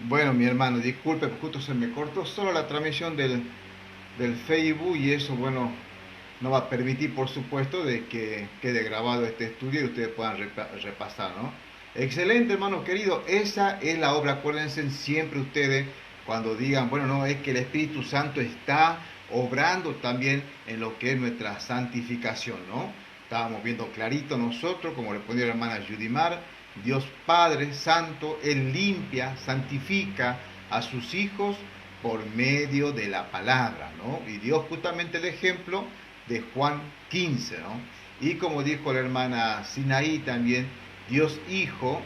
Bueno, mi hermano, disculpe, justo se me cortó solo la transmisión del Facebook y eso, bueno, no va a permitir, por supuesto, de que quede grabado este estudio y ustedes puedan repasar, ¿no? Excelente, hermano querido. Esa es la obra. Acuérdense siempre ustedes cuando digan, bueno, no, es que el Espíritu Santo está obrando también en lo que es nuestra santificación, ¿no? Estábamos viendo clarito nosotros, como le ponía la hermana Judimar, Dios Padre Santo, Él limpia, santifica a sus hijos por medio de la palabra, ¿no? Y dio justamente el ejemplo de Juan 15, ¿no? Y como dijo la hermana Sinaí también, Dios Hijo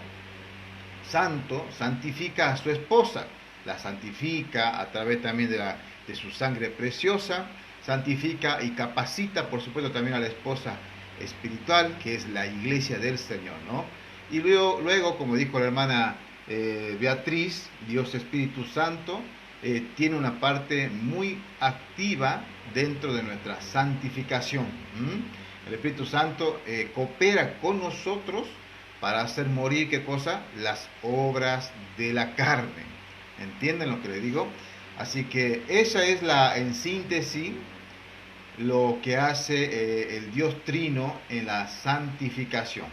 Santo santifica a su esposa, la santifica a través también de su sangre preciosa, santifica y capacita, por supuesto, también a la esposa espiritual, que es la iglesia del Señor, ¿no? Y luego como dijo la hermana Beatriz, Dios Espíritu Santo, tiene una parte muy activa dentro de nuestra santificación. El Espíritu Santo coopera con nosotros para hacer morir, ¿qué cosa? Las obras de la carne. ¿Entienden lo que le digo? Así que esa es en síntesis lo que hace el Dios Trino en la santificación.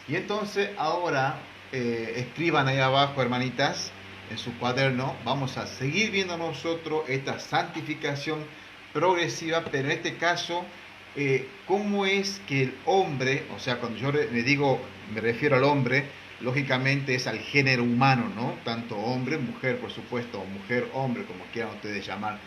Y entonces ahora escriban ahí abajo, hermanitas, en su cuaderno, vamos a seguir viendo nosotros esta santificación progresiva, pero en este caso, cómo es que el hombre, o sea, cuando yo me digo, me refiero al hombre, lógicamente es al género humano, ¿no? Tanto hombre, mujer, por supuesto, o mujer, hombre, como quieran ustedes llamar.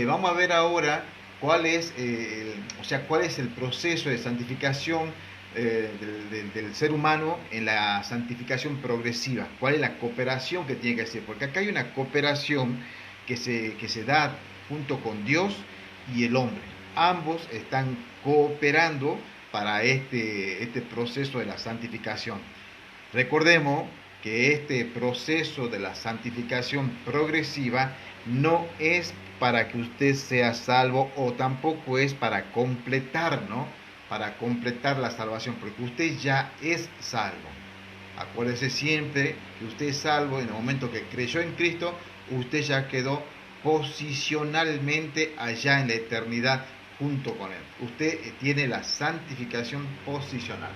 Vamos a ver ahora cuál es el proceso de santificación del ser humano en la santificación progresiva, cuál es la cooperación que tiene que hacer, porque acá hay una cooperación que se da junto con Dios y el hombre. Ambos están cooperando para este proceso de la santificación. Recordemos que este proceso de la santificación progresiva no es para que usted sea salvo o tampoco es para completar, ¿no? Para completar la salvación, porque usted ya es salvo. Acuérdese siempre que usted es salvo en el momento que creyó en Cristo, usted ya quedó posicionalmente allá en la eternidad junto con Él. Usted tiene la santificación posicional.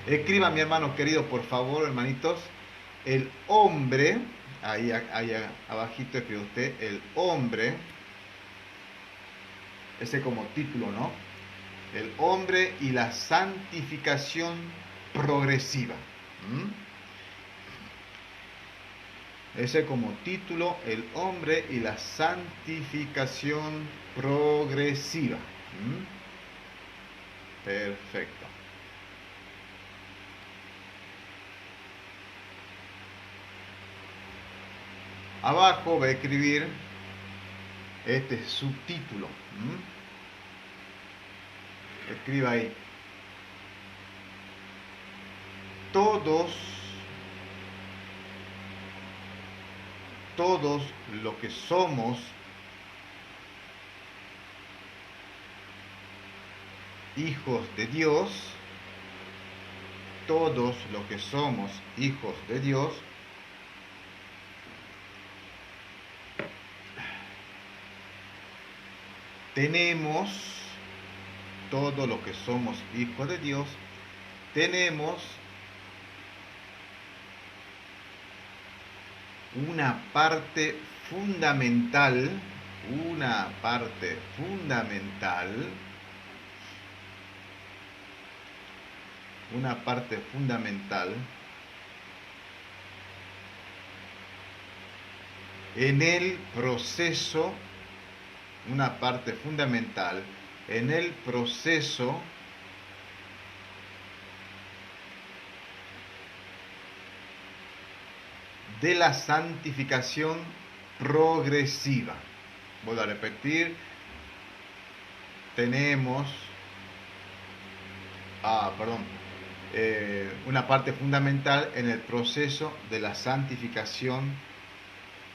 Escriba, mi hermano querido, por favor, hermanitos, el hombre, ahí abajito escribe usted, el hombre, ese como título, ¿no? El hombre y la santificación progresiva. ¿Mm? Ese como título, el hombre y la santificación progresiva. ¿Mm? Perfecto. Abajo va a escribir este subtítulo. Escriba ahí. Todos los que somos hijos de Dios, todos los que somos hijos de Dios, tenemos, todos los que somos hijos de Dios, tenemos una parte fundamental, una parte fundamental, una parte fundamental en el proceso, una parte fundamental en el proceso de la santificación progresiva. Voy a repetir, tenemos, una parte fundamental en el proceso de la santificación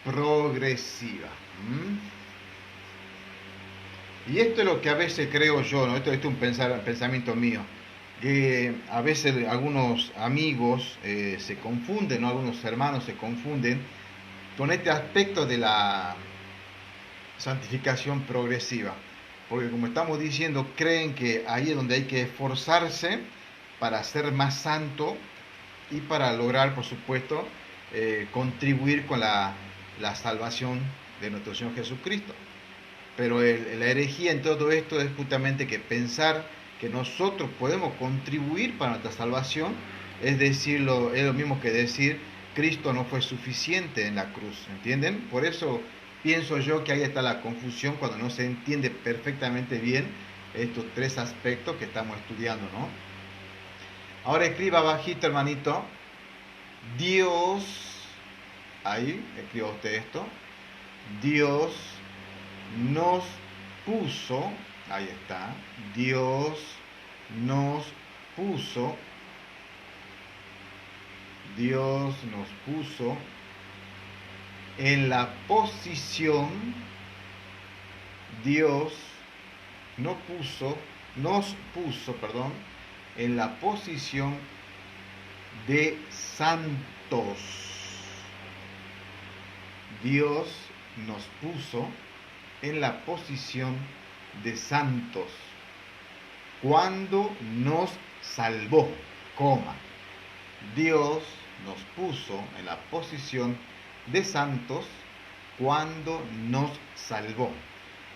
progresiva. Y esto es lo que a veces creo yo, ¿no? Esto es un pensamiento mío, que a veces algunos amigos se confunden, ¿no? Algunos hermanos se confunden con este aspecto de la santificación progresiva. Porque como estamos diciendo, creen que ahí es donde hay que esforzarse para ser más santo y para lograr, por supuesto, contribuir con la salvación de nuestro Señor Jesucristo. Pero la herejía en todo esto es justamente que pensar que nosotros podemos contribuir para nuestra salvación, es decirlo, es lo mismo que decir Cristo no fue suficiente en la cruz, ¿entienden? Por eso pienso yo que ahí está la confusión cuando no se entiende perfectamente bien estos tres aspectos que estamos estudiando, ¿no? Ahora escriba bajito, hermanito, Dios, ahí escriba usted esto, Dios nos puso, ahí está, Dios nos puso en la posición, Dios nos puso, en la posición de santos. Dios nos puso en la posición de santos cuando nos salvó, Dios nos puso en la posición de santos cuando nos salvó.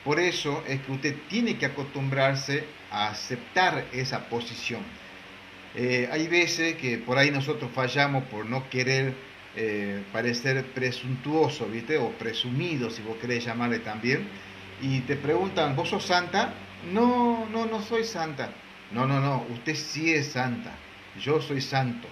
Por eso es que usted tiene que acostumbrarse a aceptar esa posición. Hay veces que por ahí nosotros fallamos por no querer parecer presuntuoso, ¿viste? O presumido, si vos querés llamarle también. Y te preguntan, ¿vos sos santa? No, no soy santa. No, usted sí es santa. Yo soy santo.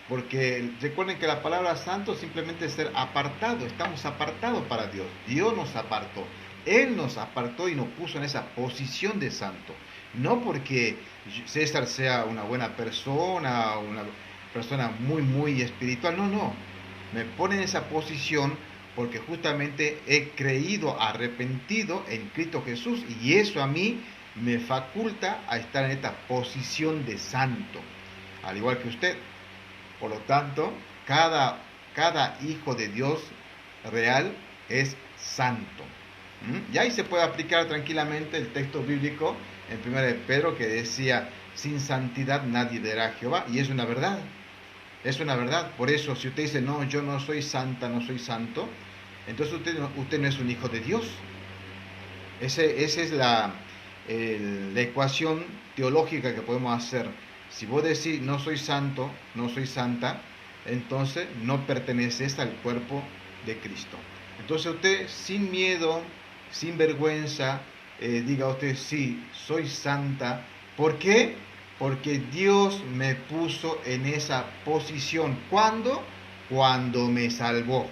Porque recuerden que la palabra santo simplemente es ser apartado. Estamos apartados para Dios. Dios nos apartó. Él nos apartó y nos puso en esa posición de santo. No porque César sea una buena persona, una persona muy espiritual. No. Me pone en esa posición porque justamente he creído, arrepentido en Cristo Jesús. Y eso a mí me faculta a estar en esta posición de santo. Al igual que usted. Por lo tanto, cada hijo de Dios real es santo. Y ahí se puede aplicar tranquilamente el texto bíblico en 1 de Pedro que decía, sin santidad nadie verá a Jehová. Y es una verdad. Es una verdad. Por eso, si usted dice, no, yo no soy santa, no soy santo, entonces usted no es un hijo de Dios. Esa es la ecuación teológica que podemos hacer. Si vos decís no soy santo, no soy santa, entonces no perteneces al cuerpo de Cristo. Entonces usted sin miedo, sin vergüenza, diga usted sí, soy santa. ¿Por qué? Porque Dios me puso en esa posición. ¿Cuándo? Cuando me salvó.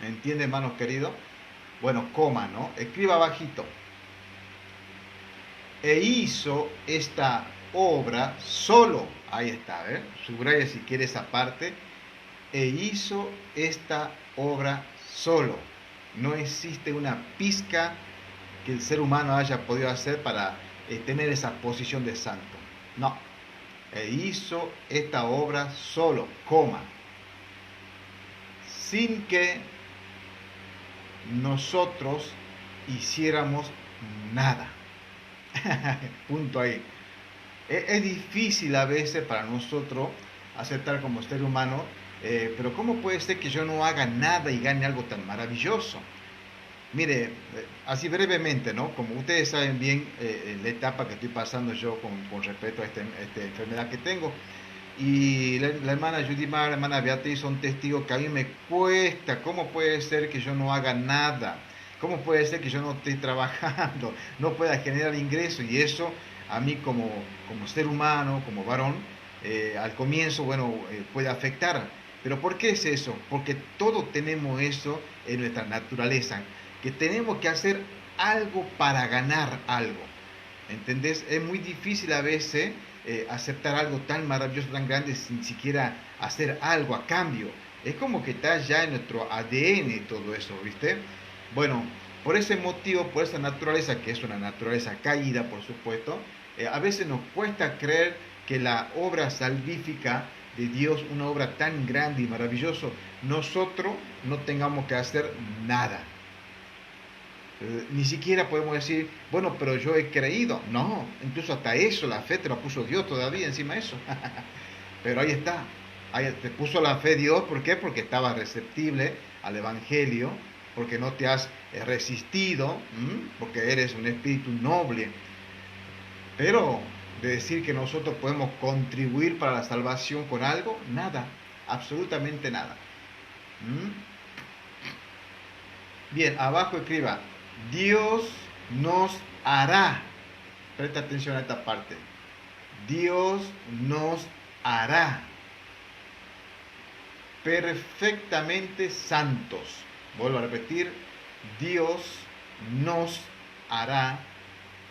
¿Entiende, hermanos queridos? Bueno, coma, ¿no? Escriba bajito. E hizo esta obra solo, ahí está, subraya si quiere esa parte, e hizo esta obra solo. No existe una pizca que el ser humano haya podido hacer para tener esa posición de santo. No, e hizo esta obra solo, sin que nosotros hiciéramos nada. Punto ahí. Es difícil a veces para nosotros aceptar como ser humano, pero ¿cómo puede ser que yo no haga nada y gane algo tan maravilloso? Mire, así brevemente, ¿no? Como ustedes saben bien la etapa que estoy pasando yo con respecto a esta enfermedad que tengo, y la hermana Judimar, la hermana Beatriz son testigos que a mí me cuesta. ¿Cómo puede ser que yo no haga nada? ¿Cómo puede ser que yo no esté trabajando, no pueda generar ingresos? Y eso a mí como ser humano, como varón, al comienzo, puede afectar. ¿Pero por qué es eso? Porque todos tenemos eso en nuestra naturaleza, que tenemos que hacer algo para ganar algo. ¿Entendés? Es muy difícil a veces aceptar algo tan maravilloso, tan grande, sin siquiera hacer algo a cambio. Es como que está ya en nuestro ADN todo eso, ¿viste? Bueno, por ese motivo, por esa naturaleza, que es una naturaleza caída, por supuesto, a veces nos cuesta creer que la obra salvífica de Dios, una obra tan grande y maravillosa, nosotros no tengamos que hacer nada. Ni siquiera podemos decir, bueno, pero yo he creído. No, incluso hasta eso, la fe te lo puso Dios todavía encima de eso. Pero ahí está, ahí te puso la fe Dios, ¿por qué? Porque estabas receptible al Evangelio, porque no te has resistido, porque eres un espíritu noble. Pero de decir que nosotros podemos contribuir para la salvación con algo, nada, absolutamente nada. Bien, abajo escriba, Dios nos hará, presta atención a esta parte, Dios nos hará perfectamente santos. Vuelvo a repetir, Dios nos hará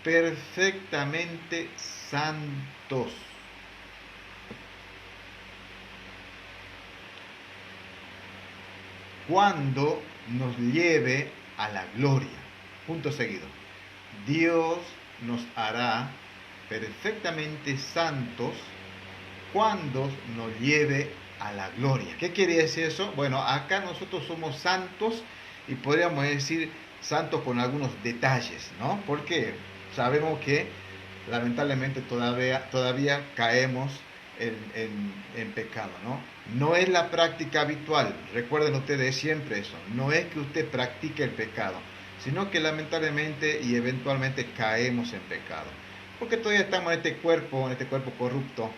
perfectamente santos. Cuando nos lleve a la gloria. Punto seguido. Dios nos hará perfectamente santos cuando nos lleve a la gloria. ¿Qué quiere decir eso? Bueno, acá nosotros somos santos y podríamos decir santos con algunos detalles, ¿no? Porque sabemos que lamentablemente todavía caemos en pecado, ¿no? No es la práctica habitual, recuerden ustedes siempre eso, no es que usted practique el pecado, sino que lamentablemente y eventualmente caemos en pecado, porque todavía estamos en este cuerpo corrupto,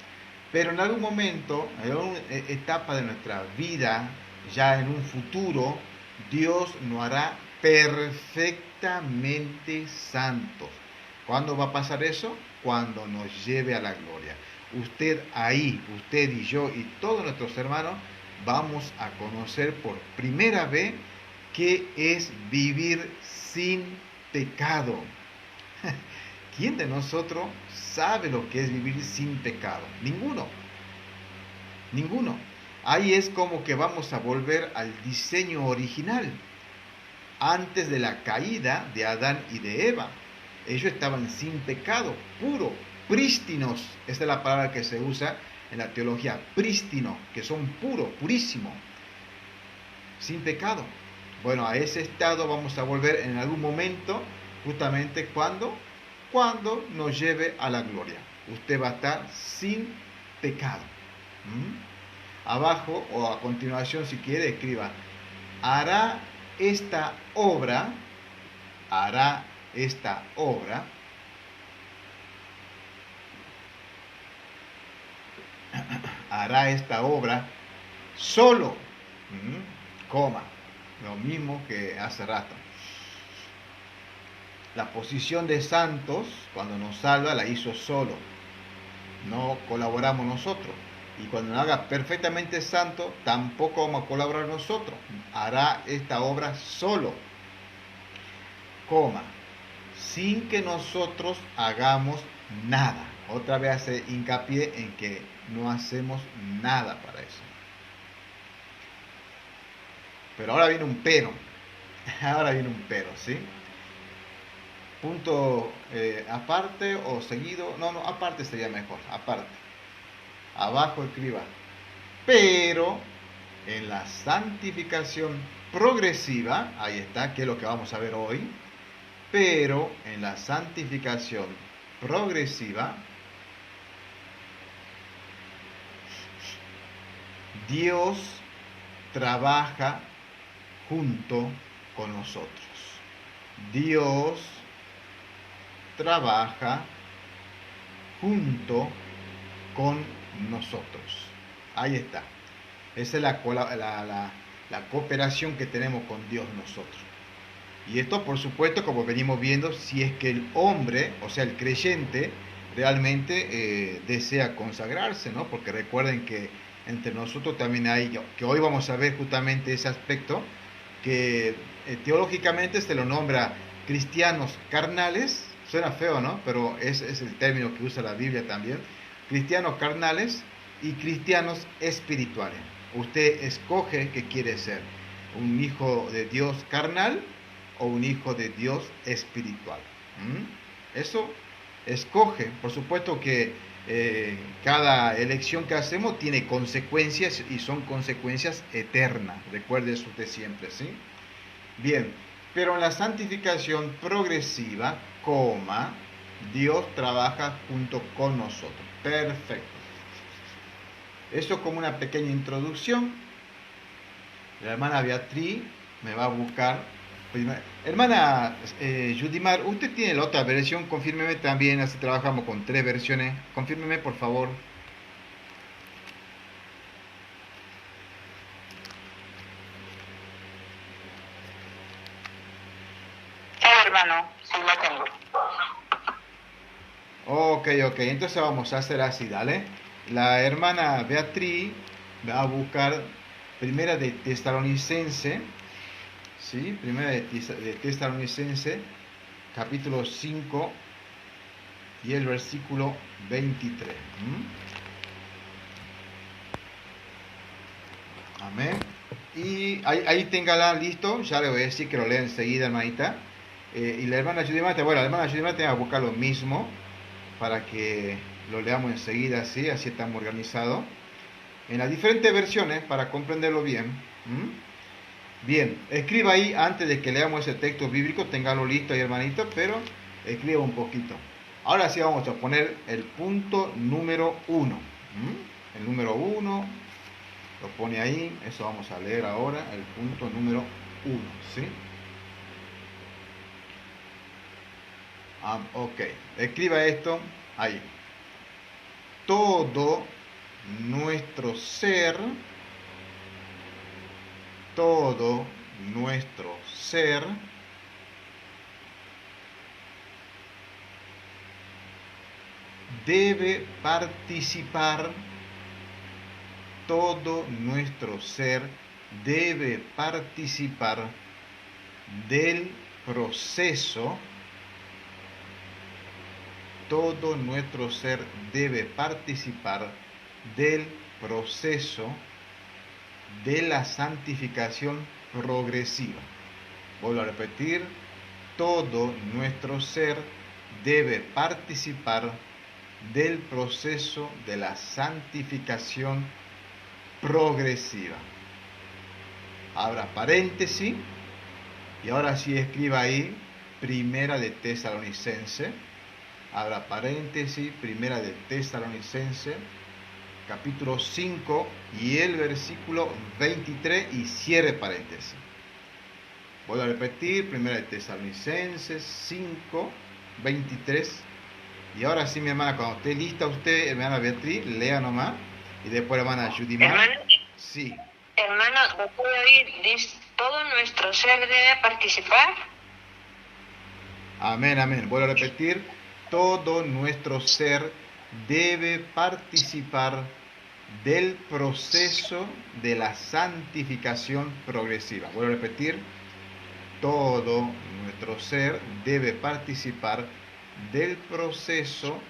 pero en algún momento, en alguna etapa de nuestra vida, ya en un futuro, Dios nos hará perfectamente santos. ¿Cuándo va a pasar eso? Cuando nos lleve a la gloria. Usted y yo y todos nuestros hermanos vamos a conocer por primera vez qué es vivir sin pecado. ¿Quién de nosotros sabe lo que es vivir sin pecado? Ninguno. Ahí es como que vamos a volver al diseño original, antes de la caída de Adán y de Eva. Ellos estaban sin pecado, puro, prístinos. Esta es la palabra que se usa en la teología, prístino, que son puros, purísimos, sin pecado. Bueno, a ese estado vamos a volver en algún momento, justamente cuando nos lleve a la gloria. Usted va a estar sin pecado. Abajo o a continuación, si quiere, escriba, hará esta obra solo, lo mismo que hace rato. La posición de santos, cuando nos salva, la hizo solo, no colaboramos nosotros. Y cuando nos haga perfectamente santo, tampoco vamos a colaborar nosotros. Hará esta obra solo, sin que nosotros hagamos nada. Otra vez hace hincapié en que no hacemos nada para eso. Pero ahora viene un pero. ¿Sí? Punto aparte o seguido. No, aparte sería mejor. Aparte. Abajo escriba. Pero en la santificación progresiva, ahí está, que es lo que vamos a ver hoy. Pero en la santificación progresiva, Dios trabaja junto con nosotros. Dios trabaja junto con nosotros. Ahí está. Esa es la cooperación que tenemos con Dios nosotros. Y esto, por supuesto, como venimos viendo, si es que el hombre, o sea, el creyente, realmente desea consagrarse, ¿no? Porque recuerden que entre nosotros también hay, que hoy vamos a ver justamente ese aspecto, que teológicamente se lo nombra cristianos carnales. Suena feo, ¿no? Pero es el término que usa la Biblia también. Cristianos carnales y cristianos espirituales. Usted escoge qué quiere ser, un hijo de Dios carnal o un hijo de Dios espiritual. Eso escoge. Por supuesto que cada elección que hacemos tiene consecuencias y son consecuencias eternas. Recuerde eso usted siempre, ¿sí? Bien, pero en la santificación progresiva, Dios trabaja junto con nosotros. Perfecto. Eso como una pequeña introducción. La hermana Beatriz me va a buscar. Hermana Judimar, usted tiene la otra versión, confírmeme también, así trabajamos con 3 versiones. Confírmeme, por favor. Hermano, sí lo tengo. Ok, entonces vamos a hacer así, dale. La hermana Beatriz va a buscar Primera de Tesalonicense, ¿sí? Primera de Tesalonicense, capítulo 5 y el versículo 23. Amén. Y ahí téngala listo, ya le voy a decir que lo lea enseguida, hermanita. Y la hermana Judimate, la hermana Judimate va a buscar lo mismo para que lo leamos enseguida, así estamos organizados. En las diferentes versiones, para comprenderlo bien. Bien, escriba ahí antes de que leamos ese texto bíblico, téngalo listo ahí, hermanito, pero escriba un poquito. Ahora sí vamos a poner el punto número 1. El número 1 lo pone ahí, eso vamos a leer ahora, el punto número 1, ¿sí? Ok, escriba esto ahí. Todo nuestro ser debe participar, todo nuestro ser debe participar del proceso, todo nuestro ser debe participar del proceso de la santificación progresiva. Vuelvo a repetir, todo nuestro ser debe participar del proceso de la santificación progresiva. Abra paréntesis y ahora sí escriba ahí Primera de Tesalonicense. Abra paréntesis, Primera de Tesalonicense, capítulo 5 y el versículo 23 y cierre paréntesis. Voy a repetir, Primera de Tesalonicenses 5, 23. Y ahora sí, mi hermana, cuando esté lista usted, hermana Beatriz, lea nomás. Y después, hermana Judimar. Hermano, sí. Hermano, ¿me puede oír? Dice, todo nuestro ser debe participar. Amén, amén. Voy a repetir, todo nuestro ser debe participar del proceso de la santificación progresiva. Voy a repetir, todo nuestro ser debe participar del proceso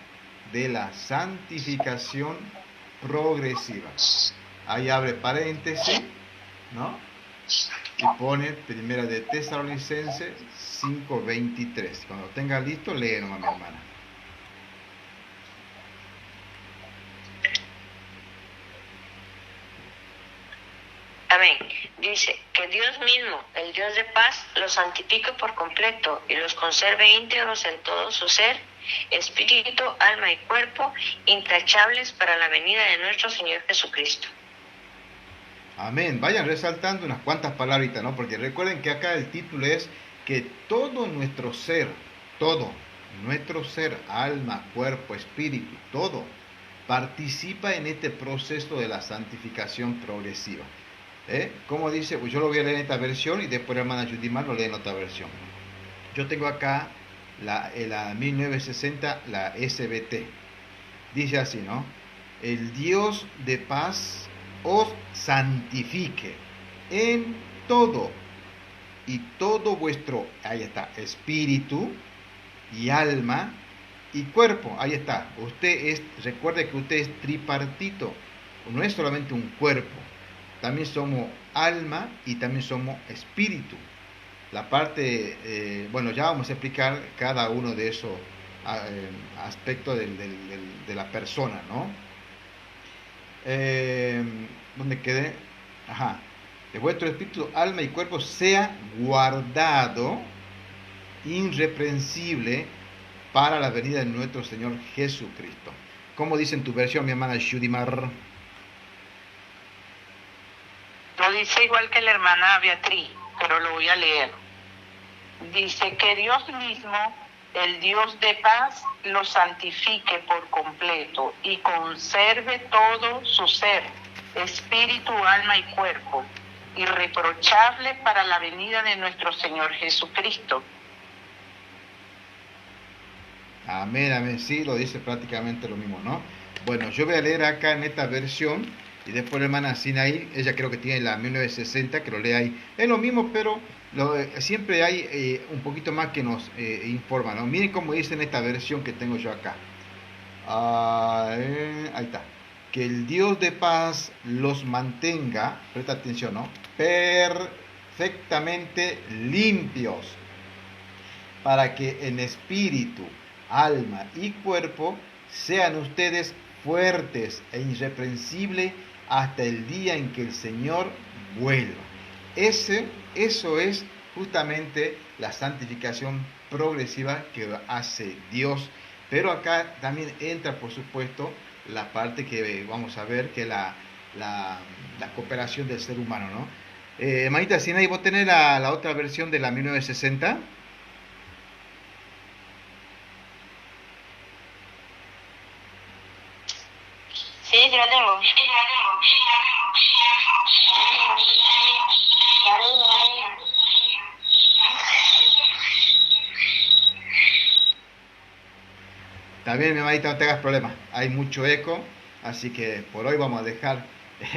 de la santificación progresiva. Ahí abre paréntesis, ¿no? Y pone Primera de Tesalonicenses 5:23. Cuando tenga listo, lee nomás, mi hermana. Amén. Dice, que Dios mismo, el Dios de paz, los santifique por completo y los conserve íntegros en todo su ser, espíritu, alma y cuerpo, intachables para la venida de nuestro Señor Jesucristo. Amén. Vayan resaltando unas cuantas palabritas, ¿no? Porque recuerden que acá el título es que todo nuestro ser, alma, cuerpo, espíritu, todo, participa en este proceso de la santificación progresiva. Como dice, pues yo lo voy a leer en esta versión y después la hermana Judimar lo lee en otra versión. Yo tengo acá la 1960, la SBT. Dice así, ¿no? El Dios de paz os santifique en todo, y todo vuestro, ahí está, espíritu y alma y cuerpo, ahí está. Recuerde que usted es tripartito, no es solamente un cuerpo, también somos alma y también somos espíritu. La parte, bueno, ya vamos a explicar cada uno de esos aspecto de la persona, ¿no? ¿Dónde quedé? Ajá. De vuestro espíritu, alma y cuerpo sea guardado irreprensible para la venida de nuestro Señor Jesucristo. ¿Cómo dice en tu versión, mi hermana Shudimar? Lo dice igual que la hermana Beatriz, pero lo voy a leer. Dice que Dios mismo, el Dios de paz, lo santifique por completo y conserve todo su ser, espíritu, alma y cuerpo, irreprochable para la venida de nuestro Señor Jesucristo. Amén, amén. Sí, lo dice prácticamente lo mismo, ¿no? Bueno, yo voy a leer acá en esta versión y después la hermana Sinaí, ella creo que tiene la 1960, que lo lea ahí. Es lo mismo, pero siempre hay un poquito más que nos informa, ¿no? Miren cómo dice en esta versión que tengo yo acá. Ahí está. Que el Dios de paz los mantenga, presta atención, ¿no? Perfectamente limpios, para que en espíritu, alma y cuerpo sean ustedes fuertes e irreprensibles hasta el día en que el Señor vuelva. Eso es justamente la santificación progresiva que hace Dios. Pero acá también entra, por supuesto, la parte que vamos a ver, que es la cooperación del ser humano, ¿no? Hermanita Sinaí, ¿vos tenés la otra versión de la 1960? Sí, yo la tengo. Está bien, mi hermanita, no te hagas problema. Hay mucho eco, así que por hoy vamos a dejar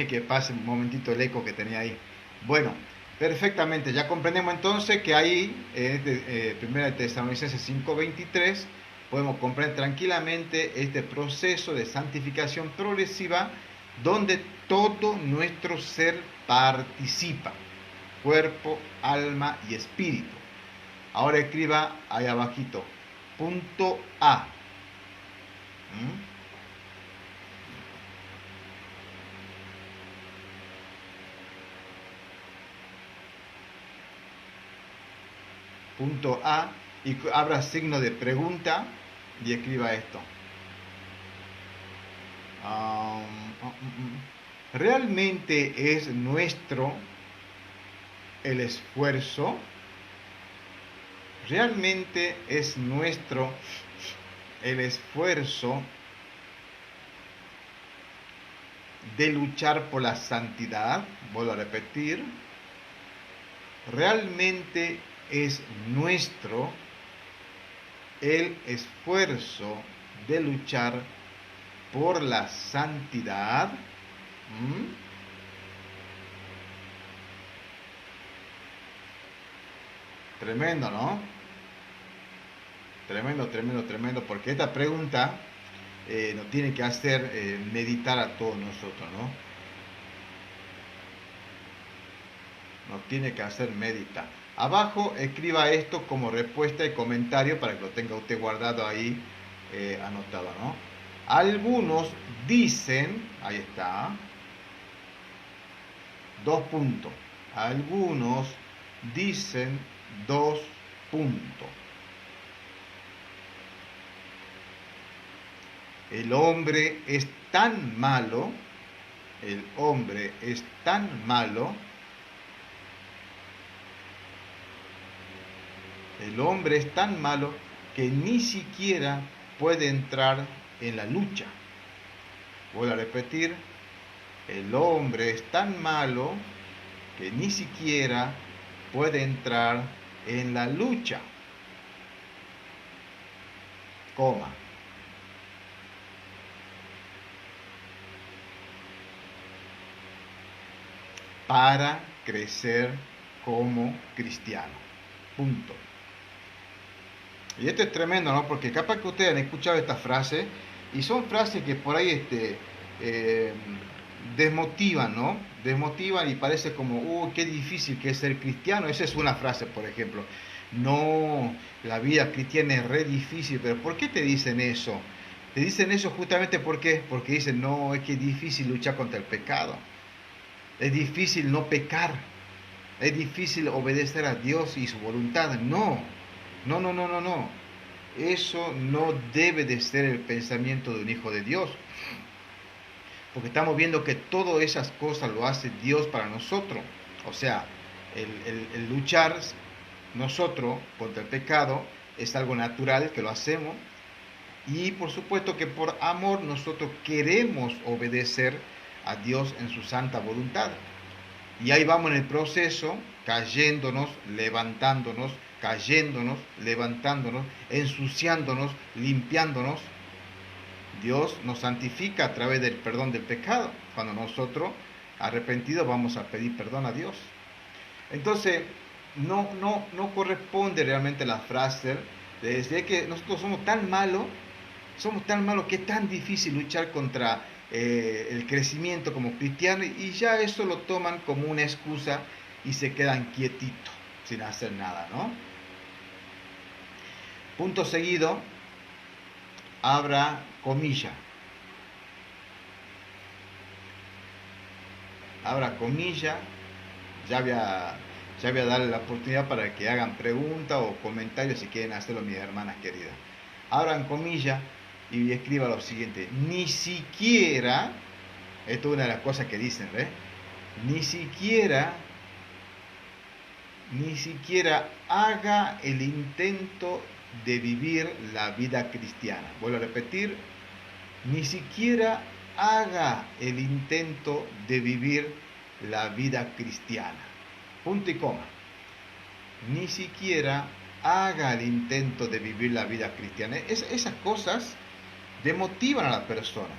que pase un momentito el eco que tenía ahí. Bueno, perfectamente. Ya comprendemos entonces que ahí, en 1 Tesalonicenses 5:23, podemos comprender tranquilamente este proceso de santificación progresiva donde todo nuestro ser participa, cuerpo, alma y espíritu. Ahora escriba ahí abajito, punto A. Punto A y abra signo de pregunta y escriba esto. ¿Realmente es nuestro el esfuerzo? ¿Realmente es nuestro el esfuerzo de luchar por la santidad? Vuelvo a repetir. ¿Realmente es nuestro el esfuerzo de luchar por la santidad? Tremendo, ¿no? Tremendo, porque esta pregunta nos tiene que hacer meditar a todos nosotros, ¿no? Nos tiene que hacer meditar. Abajo escriba esto como respuesta y comentario para que lo tenga usted guardado ahí, anotado, ¿no? Algunos dicen, ahí está, 2 puntos. Algunos dicen 2 puntos. El hombre es tan malo, el hombre es tan malo, el hombre es tan malo que ni siquiera puede entrar en la lucha. Voy a repetir, el hombre es tan malo que ni siquiera puede entrar en la lucha. Coma. Para crecer como cristiano. Punto. Y esto es tremendo, ¿no? Porque capaz que ustedes han escuchado esta frase y son frases que por ahí desmotivan, ¿no? Desmotivan y parece como, qué difícil que es ser cristiano. Esa es una frase, por ejemplo. no, la vida cristiana es re difícil. Pero ¿por qué te dicen eso? Te dicen eso justamente porque dicen, no, es que es difícil luchar contra el pecado. Es difícil no pecar. Es difícil obedecer a Dios y su voluntad. No, no, no, no, no, no. Eso no debe de ser el pensamiento de un hijo de Dios. Porque estamos viendo que todas esas cosas lo hace Dios para nosotros. O sea, el luchar nosotros contra el pecado es algo natural que lo hacemos. Y por supuesto que por amor nosotros queremos obedecer a Dios en su santa voluntad. Y ahí vamos en el proceso, cayéndonos, levantándonos, cayéndonos, levantándonos, ensuciándonos, limpiándonos. Dios nos santifica a través del perdón del pecado. Cuando nosotros, arrepentidos, vamos a pedir perdón a Dios. Entonces, no corresponde realmente la frase de decir que nosotros somos tan malos que es tan difícil luchar contra el crecimiento como cristianos, y ya eso lo toman como una excusa y se quedan quietitos, sin hacer nada, ¿no? Punto seguido, abra comilla. Abra comilla, ya voy a darle la oportunidad para que hagan preguntas o comentarios si quieren hacerlo, mis hermanas queridas. Abran comilla y escriba lo siguiente: ni siquiera, esto es una de las cosas que dicen, ¿ves? Ni siquiera haga el intento de vivir la vida cristiana. Vuelvo a repetir, ni siquiera haga el intento de vivir la vida cristiana. Punto y coma. Ni siquiera haga el intento de vivir la vida cristiana. Esas cosas demotivan a la persona,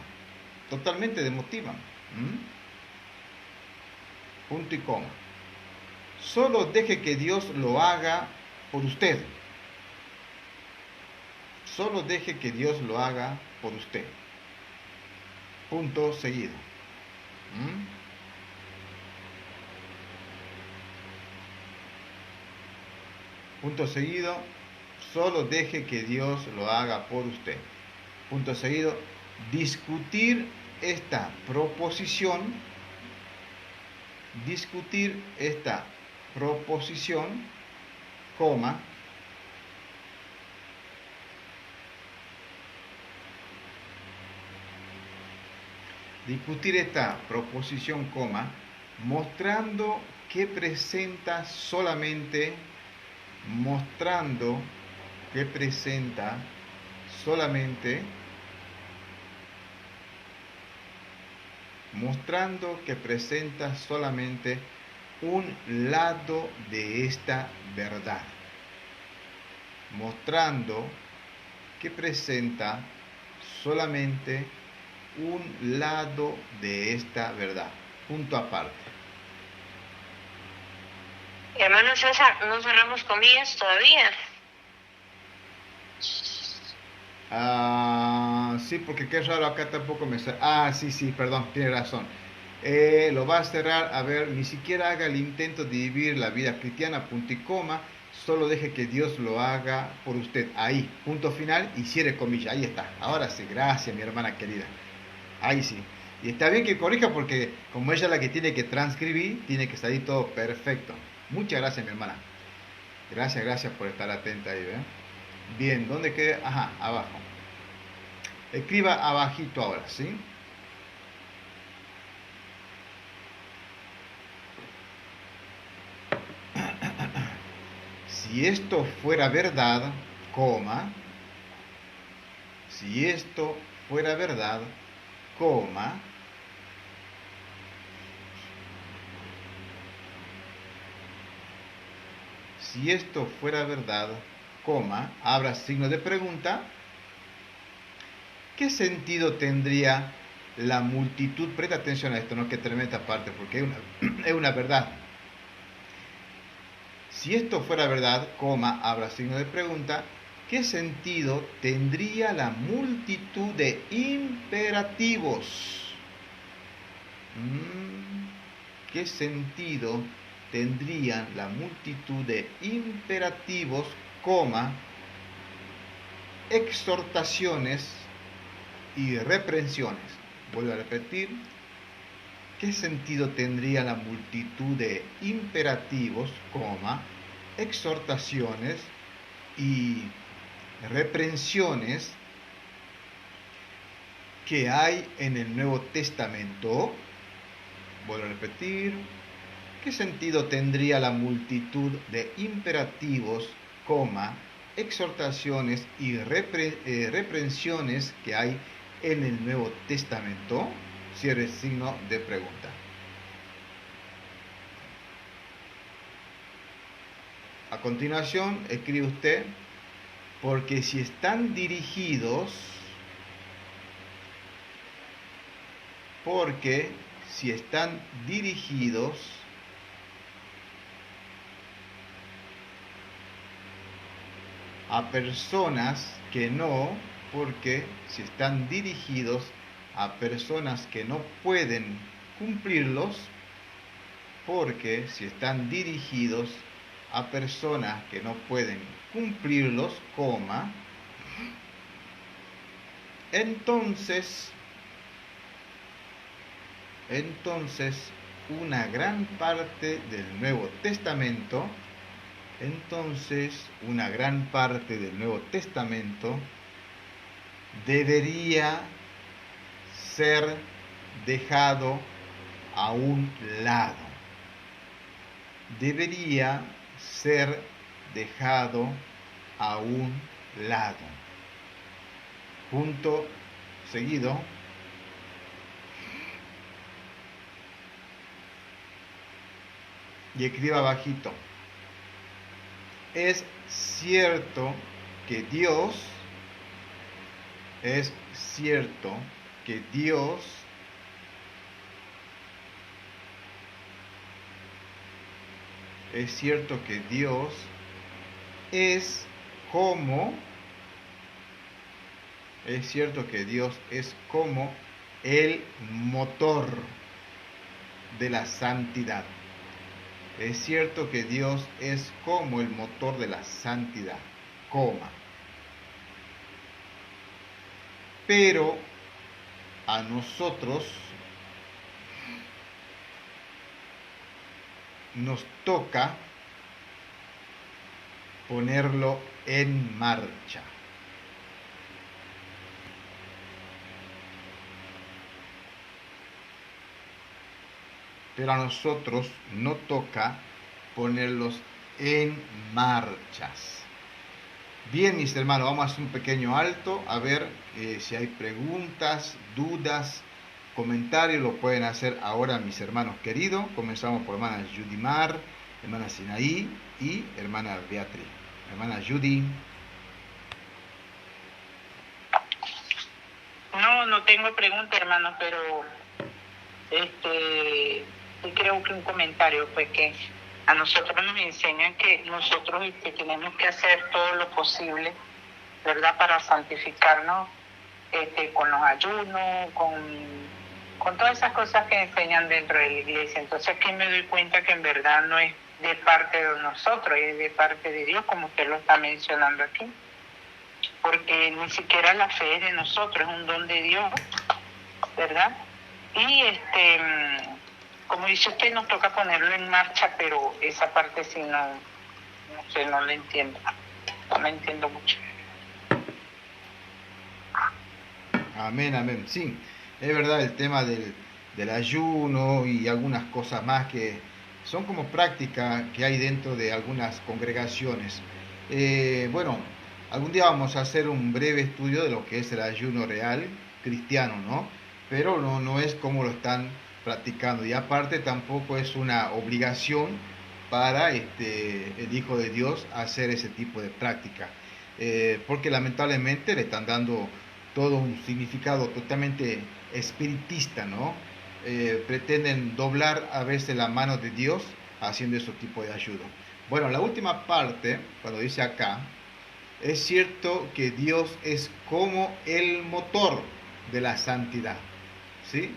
totalmente demotivan. Punto y coma. Solo deje que Dios lo haga por usted. Solo deje que Dios lo haga por usted. Punto seguido. Punto seguido. Solo deje que Dios lo haga por usted. Punto seguido. Discutir esta proposición, coma, mostrando que presenta solamente un lado de esta verdad. Mostrando que presenta solamente un lado de esta verdad. Punto aparte. Hermano César, no cerramos comillas todavía. Sí, porque qué raro, acá tampoco me sale. Sí, perdón, tiene razón. Lo va a cerrar, a ver, ni siquiera haga el intento de vivir la vida cristiana, punto y coma, solo deje que Dios lo haga por usted. Ahí, punto final y cierre comillas. Ahí está. Ahora sí, gracias, mi hermana querida. Ahí sí. Y está bien que corrija porque como ella es la que tiene que transcribir, tiene que salir todo perfecto. Muchas gracias, mi hermana. Gracias por estar atenta ahí, ¿eh? Bien, ¿dónde queda? Ajá, abajo. Escriba abajito ahora, ¿sí? Si esto fuera verdad, coma, si esto fuera verdad, coma, si esto fuera verdad, coma, abra signo de pregunta, ¿qué sentido tendría la multitud? Presta atención a esto, no que tremenda parte, porque es una verdad. Si esto fuera verdad, coma, abra signo de pregunta, ¿qué sentido tendría la multitud de imperativos? ¿Qué sentido tendrían la multitud de imperativos, coma, exhortaciones y reprensiones? Vuelvo a repetir. ¿Qué sentido tendría la multitud de imperativos, coma, exhortaciones y reprensiones que hay en el Nuevo Testamento? Vuelvo a repetir. ¿Qué sentido tendría la multitud de imperativos, coma, exhortaciones y reprensiones que hay en el Nuevo Testamento? Cierre signo de pregunta. A continuación, escribe usted, porque si están dirigidos a personas que no, porque si están dirigidos a personas que no pueden cumplirlos, porque si están dirigidos a personas que no pueden cumplirlos, coma, entonces una gran parte del Nuevo Testamento, debería ser dejado a un lado. Debería ser dejado a un lado. Punto seguido. Y escriba bajito. Es cierto que Dios es como el motor de la santidad. Es cierto que Dios es como el motor de la santidad, coma. Pero a nosotros nos toca ponerlo en marcha. Pero a nosotros no toca ponerlos en marchas. Bien, mis hermanos, vamos a hacer un pequeño alto, a ver si hay preguntas, dudas, comentarios, lo pueden hacer ahora mis hermanos queridos. Comenzamos por hermana Judimar, hermana Sinaí y hermana Beatriz. Hermana Judy. No tengo pregunta, hermano, pero creo que un comentario fue que a nosotros nos enseñan que nosotros tenemos que hacer todo lo posible, ¿verdad?, para santificarnos con los ayunos, con todas esas cosas que enseñan dentro de la iglesia. Entonces aquí me doy cuenta que en verdad no es de parte de nosotros, es de parte de Dios, como usted lo está mencionando aquí, porque ni siquiera la fe es de nosotros, es un don de Dios, ¿verdad? Y como dice usted, nos toca ponerlo en marcha, pero esa parte sí no la entiendo, no la entiendo mucho. Amén. Sí, es verdad el tema del ayuno y algunas cosas más que son como práctica que hay dentro de algunas congregaciones. Bueno, algún día vamos a hacer un breve estudio de lo que es el ayuno real cristiano, ¿no? Pero no es como lo están practicando, y aparte tampoco es una obligación para el Hijo de Dios hacer ese tipo de práctica, porque lamentablemente le están dando todo un significado totalmente espiritista, ¿no? Pretenden doblar a veces la mano de Dios haciendo ese tipo de ayuno. Bueno, la última parte, cuando dice acá, es cierto que Dios es como el motor de la santidad, ¿sí?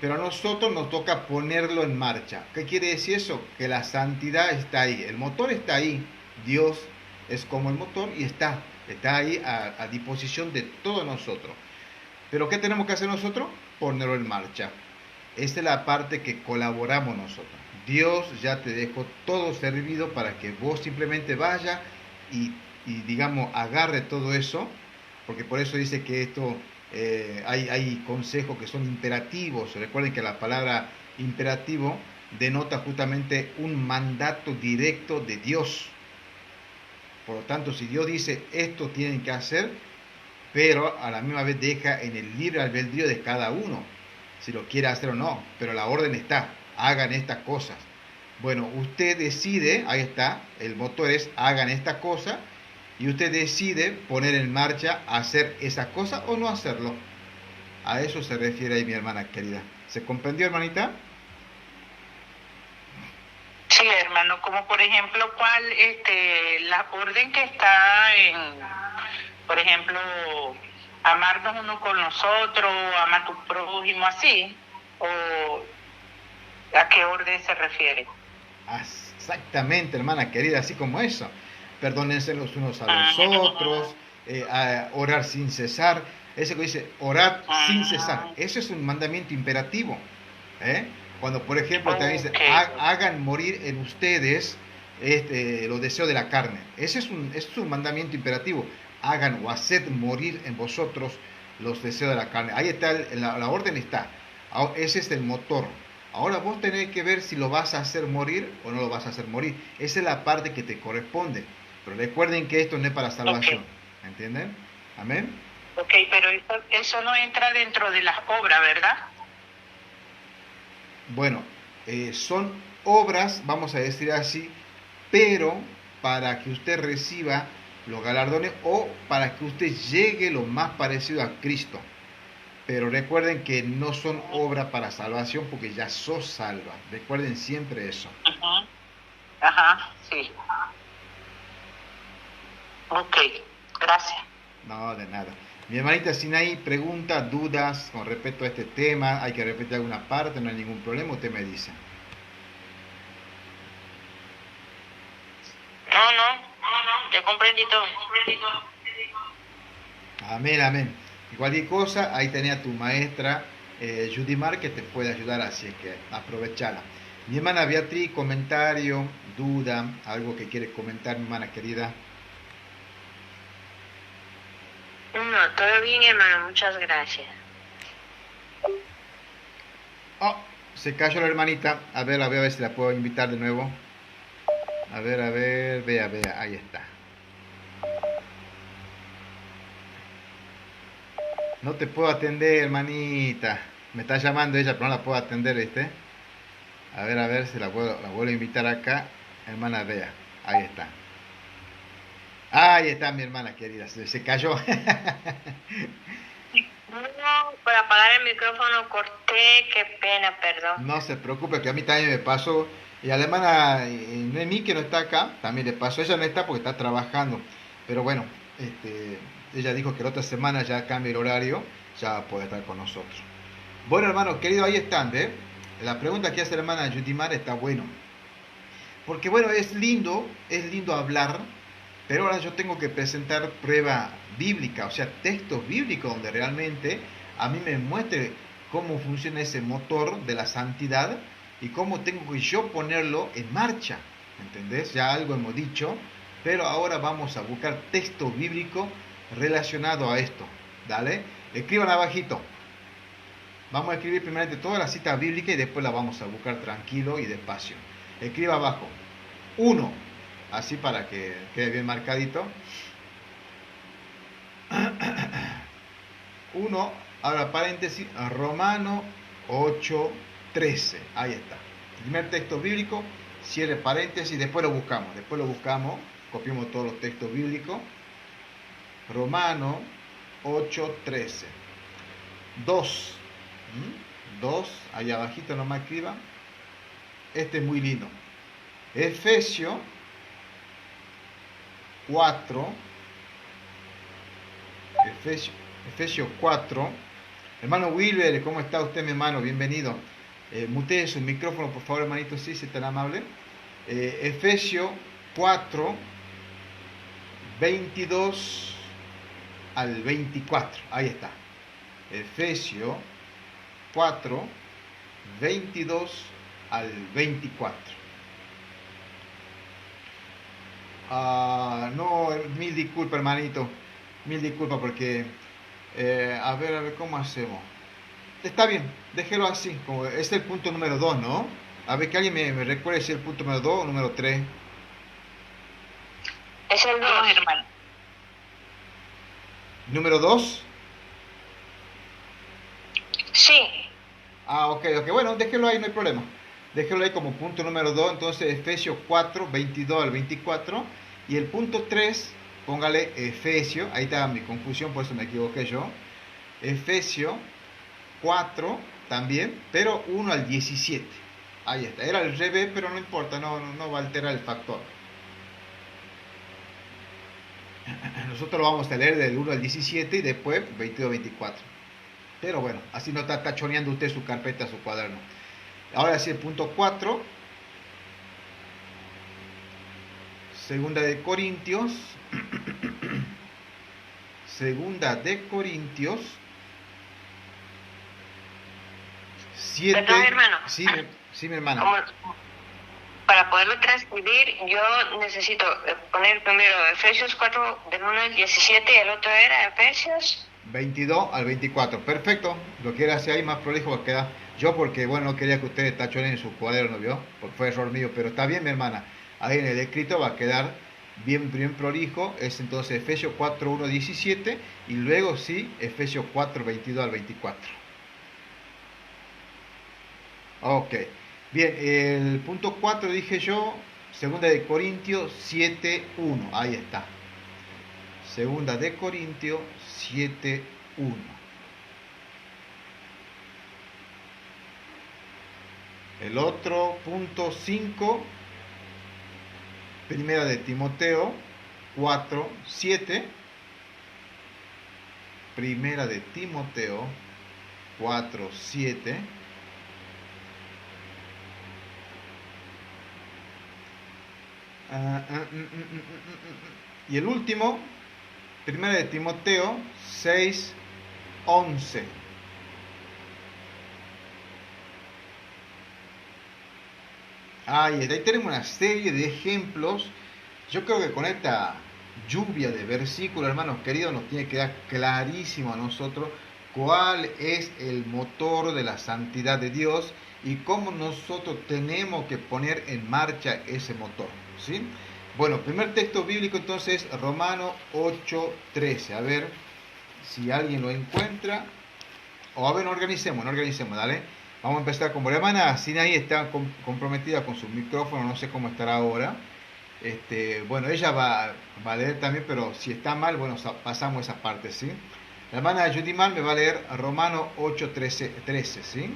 pero a nosotros nos toca ponerlo en marcha. ¿Qué quiere decir eso? Que la santidad está ahí, el motor está ahí, Dios es como el motor y está ahí a disposición de todos nosotros. Pero ¿qué tenemos que hacer nosotros? Ponerlo en marcha. Esa es la parte que colaboramos nosotros. Dios ya te dejó todo servido para que vos simplemente vaya y digamos, agarre todo eso, porque por eso dice que esto, hay consejos que son imperativos. Recuerden que la palabra imperativo denota justamente un mandato directo de Dios. Por lo tanto, si Dios dice esto tienen que hacer, pero a la misma vez deja en el libre albedrío de cada uno, si lo quiere hacer o no, pero la orden está, hagan estas cosas. Bueno, usted decide, ahí está, el motor es hagan esta cosa, y usted decide poner en marcha hacer esa cosa o no hacerlo. A eso se refiere ahí mi hermana querida. ¿Se comprendió, hermanita? Sí, hermano, como por ejemplo, ¿cuál la orden que está en, por ejemplo, amarnos uno con nosotros, amar a tu prójimo, así? ¿O a qué orden se refiere? Exactamente, hermana querida, así como eso. Perdónense los unos a los otros, a orar sin cesar. Ese que dice orar sin cesar, ese es un mandamiento imperativo. Cuando, por ejemplo, también dice hagan morir en ustedes los deseos de la carne. Ese es un mandamiento imperativo. Hagan o haced morir en vosotros los deseos de la carne. Ahí está, la orden está. Ese es el motor. Ahora vos tenés que ver si lo vas a hacer morir o no lo vas a hacer morir. Esa es la parte que te corresponde. Pero recuerden que esto no es para salvación. Okay. ¿Entienden? Amén. Ok, pero eso no entra dentro de las obras, ¿verdad? Bueno, son obras, vamos a decir así, pero para que usted reciba los galardones o para que usted llegue lo más parecido a Cristo. Pero recuerden que no son obras para salvación porque ya sos salva. Recuerden siempre eso. Ajá, sí. Ok, gracias. No, de nada. Mi hermanita Sinaí pregunta, dudas con respecto a este tema. Hay que repetir alguna parte, no hay ningún problema. Usted me dice. No, te comprendí todo. Amén, amén. Y cualquier cosa, ahí tenía tu maestra Judimar que te puede ayudar, así que aprovechala. Mi hermana Beatriz, comentario, duda, algo que quiere comentar, mi hermana querida. No, todo bien, hermano, muchas gracias. Oh, se cayó la hermanita. A ver si la puedo invitar de nuevo. A ver, vea, ahí está. No te puedo atender, hermanita. Me está llamando ella, pero no la puedo atender, ¿viste? A ver si la vuelvo a invitar acá. Hermana Bea, ahí está. Ahí está mi hermana querida, se cayó. No, para apagar el micrófono corté, qué pena, perdón. No se preocupe, que a mí también me pasó. Y a la hermana Noemí, que no está acá, también le pasó. Ella no está porque está trabajando. Pero bueno, ella dijo que la otra semana ya cambia el horario, ya puede estar con nosotros. Bueno, hermano querido, ahí están, ¿eh? La pregunta que hace la hermana Judimar está bueno. Porque bueno, es lindo hablar, pero ahora yo tengo que presentar prueba bíblica, o sea, textos bíblicos donde realmente a mí me muestre cómo funciona ese motor de la santidad y cómo tengo que yo ponerlo en marcha, ¿entendés? Ya algo hemos dicho, pero ahora vamos a buscar texto bíblico relacionado a esto, ¿dale? Escriban abajito. Vamos a escribir primeramente toda la cita bíblica y después la vamos a buscar tranquilo y despacio. Escriba abajo. 1, así para que quede bien marcadito. 1, ahora paréntesis, Romano 8:13. Ahí está. Primer texto bíblico, cierre paréntesis, después lo buscamos, copiamos todos los textos bíblicos. Romano 8:13. 2, ahí abajito nomás escriban. Este es muy lindo. Efesios 4, Hermano Wilber, ¿cómo está usted, mi hermano? Bienvenido. Mutee su micrófono, por favor, hermanito, sí, si es tan amable. Efesios 4, 22 al 24. Ahí está. Efesios 4, 22 al 24. No, mil disculpas, hermanito. Mil disculpas porque... a ver, ¿cómo hacemos? Está bien, déjelo así. Como es el punto número 2, ¿no? A ver, que alguien me recuerde si es el punto número 2 o número 3. Es el 2, hermano. ¿Número 2? Sí. Ok. Bueno, déjelo ahí, no hay problema. Déjelo ahí como punto número 2. Entonces, Efesios 4, 22 al 24. Y el punto 3, póngale Efesios. Ahí está mi confusión, por eso me equivoqué yo. Efesios 4 también, pero 1 al 17. Ahí está. Era el revés, pero no importa, no va a alterar el factor. Nosotros lo vamos a leer del 1 al 17 y después 22 al 24. Pero bueno, así no está tachoneando usted su carpeta, su cuaderno. Ahora sí, el punto 4. Segunda de Corintios. Segunda de Corintios 7. Perdón, hermano. Sí, mi hermana. Para poderlo transcribir, yo necesito poner primero Efesios 4, del 1 al 17, y el otro era Efesios 22 al 24. Perfecto. Lo quiere hacer ahí más prolijo va a quedar. Yo porque, bueno, no quería que ustedes tachonen en su cuaderno, ¿vio? Porque fue error mío. Pero está bien, mi hermana. Ahí en el escrito va a quedar bien prolijo. Es entonces Efesios 4, 1, 17. Y luego sí, Efesios 4, 22 al 24. Ok. Bien, el punto 4 dije yo. Segunda de Corintios 7, 1. Ahí está. Segunda de Corintios 7, 1. El otro punto 5, primera de Timoteo 4, 7. Primera de Timoteo 4, 7. Y el último, primera de Timoteo 6, 11. Ahí tenemos una serie de ejemplos. Yo creo que con esta lluvia de versículos, hermanos queridos, nos tiene que dar clarísimo a nosotros cuál es el motor de la santidad de Dios y cómo nosotros tenemos que poner en marcha ese motor, ¿sí? Bueno, primer texto bíblico entonces, Romanos 8:13. A ver si alguien lo encuentra. O a ver, organicemos, dale. Vamos a empezar como la hermana Sinaí está comprometida con su micrófono, no sé cómo estará ahora. Bueno, ella va a leer también, pero si está mal, bueno, pasamos esa parte, ¿sí? La hermana Judimar me va a leer Romanos 8:13, ¿sí?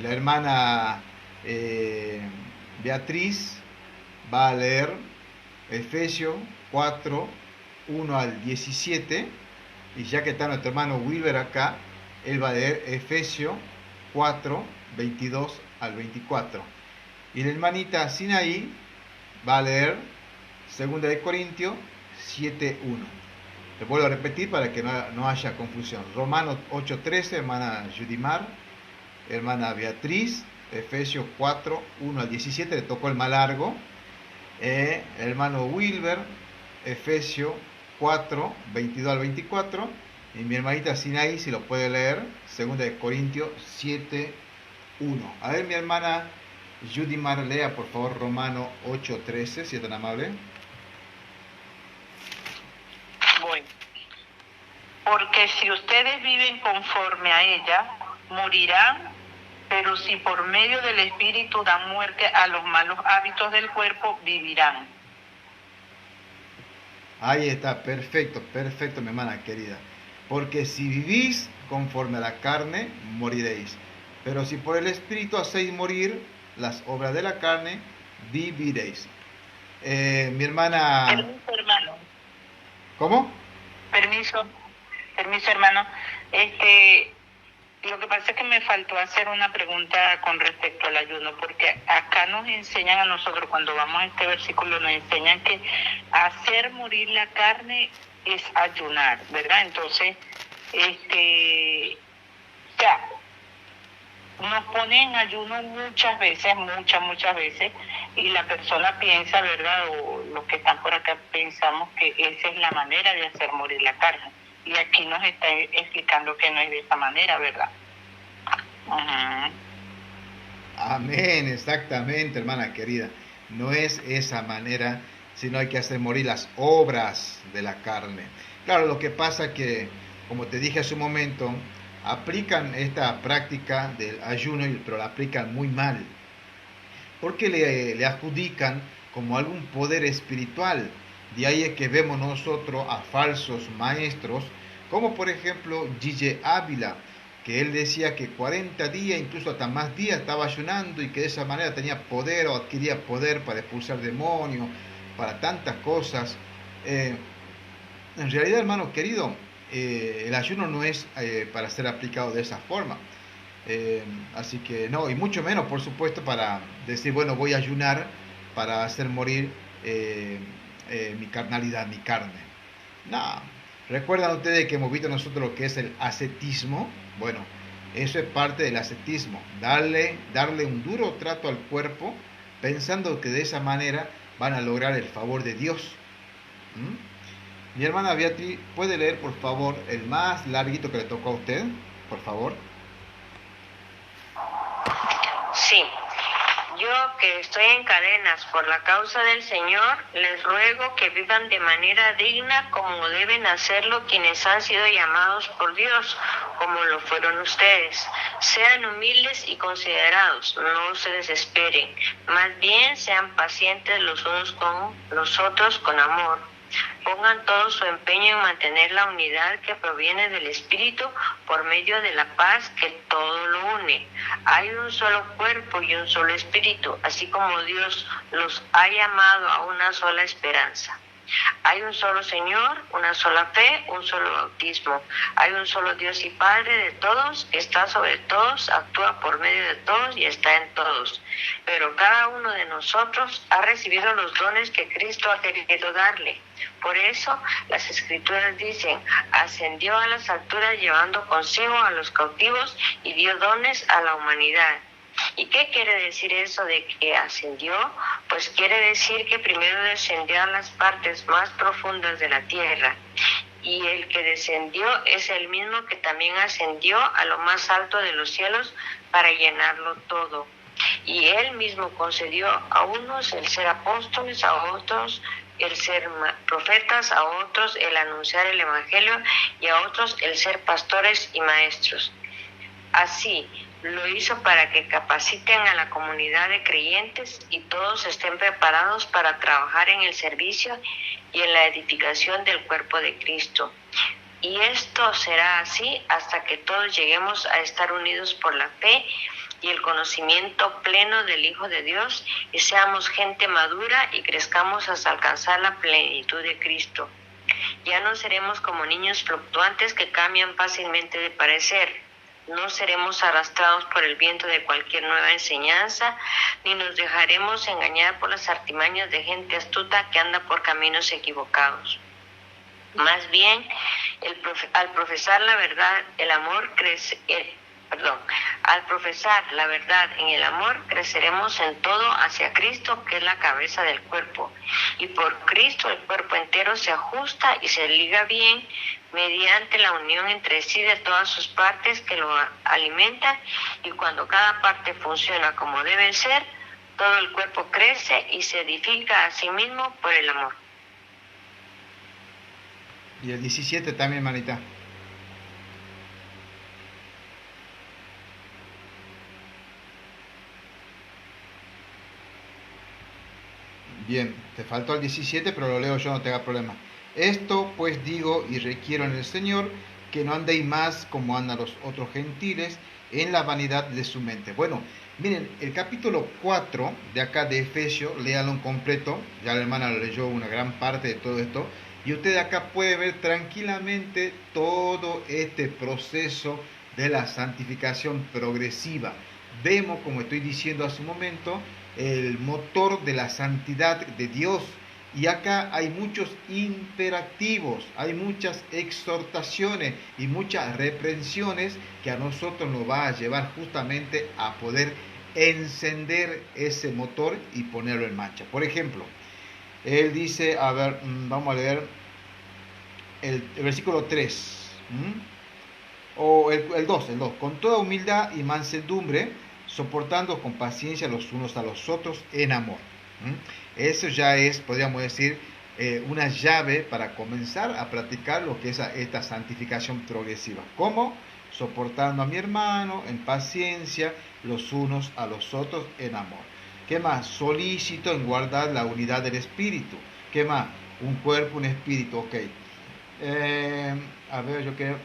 La hermana Beatriz va a leer Efesios 4, 1 al 17. Y ya que está nuestro hermano Wilber acá, él va a leer Efesios 4, 22 al 24. Y la hermanita Sinaí va a leer 2 de Corintios 7, 1. Te vuelvo a repetir para que no haya confusión. Romanos 8:13, hermana Judimar. Hermana Beatriz, Efesios 4, 1 al 17, le tocó el más largo. Hermano Wilber, Efesios 4, 22 al 24. Y mi hermanita Sinaí, si lo puede leer, 2 de Corintios 7, 1. A ver, mi hermana Judimar, lea por favor Romanos 8:13, si es tan amable. Bueno, porque si ustedes viven conforme a ella, morirán, pero si por medio del Espíritu dan muerte a los malos hábitos del cuerpo, vivirán. Ahí está, perfecto, mi hermana querida. Porque si vivís conforme a la carne, moriréis. Pero si por el Espíritu hacéis morir las obras de la carne, viviréis. Mi hermana... Permiso, hermano. ¿Cómo? Permiso, hermano. Lo que pasa es que me faltó hacer una pregunta con respecto al ayuno, porque acá nos enseñan a nosotros, cuando vamos a este versículo, nos enseñan que hacer morir la carne es ayunar, ¿verdad? Entonces, ya, nos ponen en ayuno muchas veces, muchas veces, y la persona piensa, ¿verdad? O los que están por acá pensamos que esa es la manera de hacer morir la carne. Y aquí nos está explicando que no es de esa manera, ¿verdad? Uh-huh. Amén, exactamente, hermana querida. No es esa manera, sino hay que hacer morir las obras de la carne. Claro, lo que pasa que, como te dije hace un momento, aplican esta práctica del ayuno, pero la aplican muy mal. Porque le adjudican como algún poder espiritual. De ahí es que vemos nosotros a falsos maestros, como por ejemplo Gille Ávila, que él decía que 40 días, incluso hasta más días, estaba ayunando y que de esa manera tenía poder o adquiría poder para expulsar demonios, para tantas cosas. En realidad, hermano querido, el ayuno no es para ser aplicado de esa forma. Así que no, y mucho menos, por supuesto, para decir, bueno, voy a ayunar para hacer morir mi carnalidad, mi carne. No. ¿Recuerdan ustedes que hemos visto nosotros lo que es el ascetismo? Bueno, eso es parte del ascetismo, darle un duro trato al cuerpo, pensando que de esa manera van a lograr el favor de Dios. Mi hermana Beatriz, ¿puede leer por favor el más larguito que le tocó a usted? Por favor. Sí. Yo, que estoy en cadenas por la causa del Señor, les ruego que vivan de manera digna como deben hacerlo quienes han sido llamados por Dios, como lo fueron ustedes. Sean humildes y considerados, no se desesperen, más bien sean pacientes los unos con los otros con amor. Pongan todo su empeño en mantener la unidad que proviene del Espíritu por medio de la paz que todo lo une. Hay un solo cuerpo y un solo Espíritu, así como Dios los ha llamado a una sola esperanza. Hay un solo Señor, una sola fe, un solo bautismo. Hay un solo Dios y Padre de todos, que está sobre todos, actúa por medio de todos y está en todos. Pero cada uno de nosotros ha recibido los dones que Cristo ha querido darle. Por eso las Escrituras dicen, ascendió a las alturas llevando consigo a los cautivos y dio dones a la humanidad. ¿Y qué quiere decir eso de que ascendió? Pues quiere decir que primero descendió a las partes más profundas de la tierra. Y el que descendió es el mismo que también ascendió a lo más alto de los cielos para llenarlo todo. Y él mismo concedió a unos el ser apóstoles, a otros el ser profetas, a otros el anunciar el evangelio y a otros el ser pastores y maestros. Así lo hizo para que capaciten a la comunidad de creyentes y todos estén preparados para trabajar en el servicio y en la edificación del cuerpo de Cristo. Y esto será así hasta que todos lleguemos a estar unidos por la fe y el conocimiento pleno del Hijo de Dios y seamos gente madura y crezcamos hasta alcanzar la plenitud de Cristo. Ya no seremos como niños fluctuantes que cambian fácilmente de parecer. No seremos arrastrados por el viento de cualquier nueva enseñanza, ni nos dejaremos engañar por las artimañas de gente astuta que anda por caminos equivocados. Más bien, al profesar la verdad, al profesar la verdad en el amor, creceremos en todo hacia Cristo, que es la cabeza del cuerpo. Y por Cristo el cuerpo entero se ajusta y se liga bien mediante la unión entre sí de todas sus partes que lo alimentan, y cuando cada parte funciona como debe ser, todo el cuerpo crece y se edifica a sí mismo por el amor. Y el 17 también, manita. Bien, te faltó el 17, pero lo leo yo, no tenga problema. Esto pues digo y requiero en el Señor, que no andéis más como andan los otros gentiles, en la vanidad de su mente. Bueno, miren, el capítulo 4 de acá de Efesios, léalo en completo, ya la hermana leyó una gran parte de todo esto, y usted acá puede ver tranquilamente todo este proceso de la santificación progresiva. Vemos, como estoy diciendo hace un momento, el motor de la santidad de Dios. Y acá hay muchos imperativos, hay muchas exhortaciones y muchas reprensiones que a nosotros nos va a llevar justamente a poder encender ese motor y ponerlo en marcha. Por ejemplo, él dice, a ver, vamos a leer el versículo 3, o el 2, con toda humildad y mansedumbre, soportando con paciencia los unos a los otros en amor. Eso ya es, podríamos decir, una llave para comenzar a practicar lo que es esta santificación progresiva. ¿Cómo? Soportando a mi hermano en paciencia, los unos a los otros en amor. ¿Qué más? Solícito en guardar la unidad del espíritu. ¿Qué más? Un cuerpo, un espíritu, ok. A ver, yo creo.